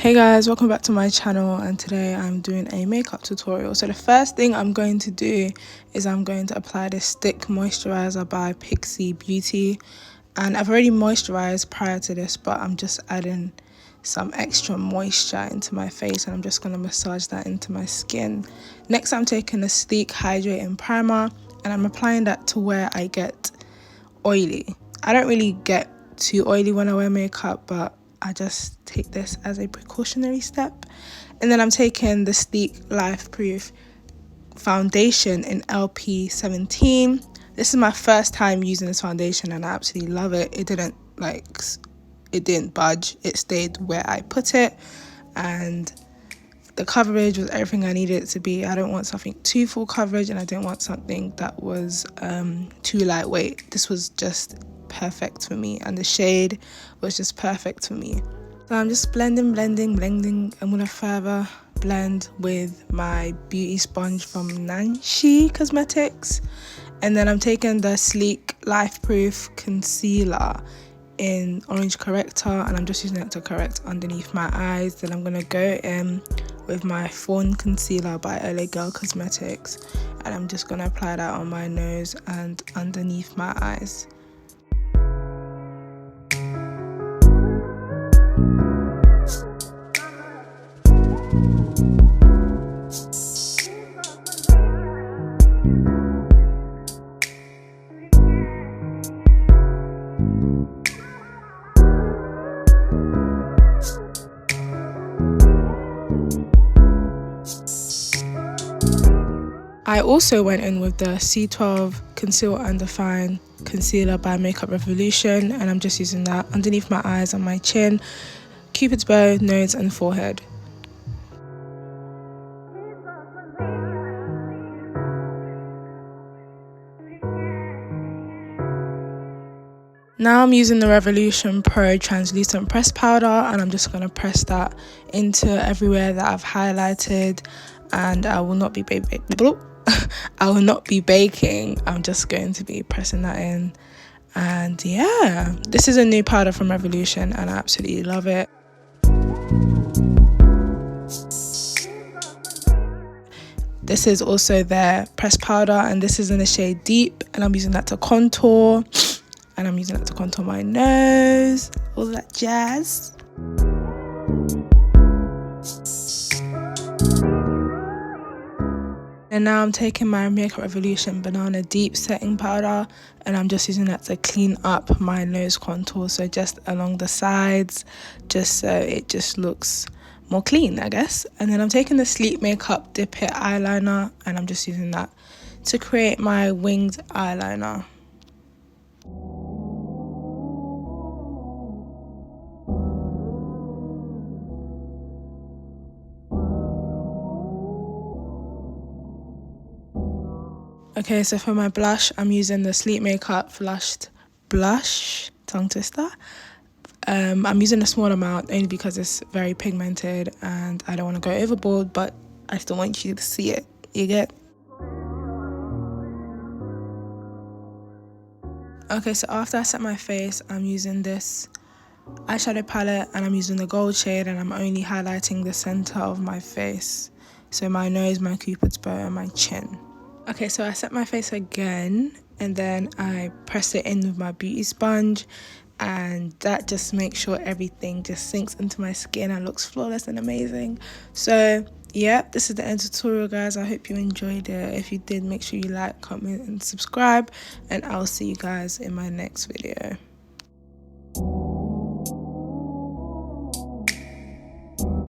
Hey guys, welcome back to my channel, and today I'm doing a makeup tutorial. So the first thing I'm going to do is I'm going to apply this stick moisturizer by Pixi Beauty, and I've already moisturized prior to this, but I'm just adding some extra moisture into my face, and I'm just going to massage that into my skin. Next, I'm taking a sleek hydrating primer and I'm applying that to where I get oily. I don't really get too oily when I wear makeup, but I just take this as a precautionary step. And then I'm taking the sleek Lifeproof foundation in LP17. This is my first time using this foundation and I absolutely love it. It didn't budge. It stayed where I put it, and the coverage was everything I needed it to be. I don't want something too full coverage, and I didn't want something that was too lightweight. This was just perfect for me, and the shade was just perfect for me. So I'm just blending. I'm gonna further blend with my beauty sponge from Nanshy Cosmetics, and then I'm taking the sleek Lifeproof concealer in orange corrector, and I'm just using it to correct underneath my eyes. Then I'm gonna go in with my fawn concealer by LA Girl Cosmetics, and I'm just gonna apply that on my nose and underneath my eyes. I also went in with the C12 Conceal and Define Concealer by Makeup Revolution, and I'm just using that underneath my eyes and my chin, Cupid's bow, nose and forehead. Now I'm using the Revolution Pro Translucent Press Powder, and I'm just going to press that into everywhere that I've highlighted, and I will not be baking. I'm just going to be pressing that in. And yeah, this is a new powder from Revolution and I absolutely love it. This is also their pressed powder, and this is in the shade Deep, and I'm using that to contour, and I'm using that to contour my nose, all that jazz. And now I'm taking my Makeup Revolution Banana Deep Setting Powder, and I'm just using that to clean up my nose contour, so just along the sides, just so it just looks more clean, I guess. And then I'm taking the Sleep Makeup Dip It Eyeliner, and I'm just using that to create my winged eyeliner. Okay, so for my blush, I'm using the Sleep Makeup Flushed Blush, tongue twister. I'm using a small amount only because it's very pigmented and I don't want to go overboard, but I still want you to see it. You get? Okay, so after I set my face, I'm using this eyeshadow palette and I'm using the gold shade, and I'm only highlighting the center of my face. So my nose, my Cupid's bow and my chin. Okay, so I set my face again, and then I press it in with my beauty sponge, and that just makes sure everything just sinks into my skin and looks flawless and amazing. So yeah, this is the end tutorial, guys. I hope you enjoyed it. If you did, make sure you like, comment and subscribe, and I'll see you guys in my next video.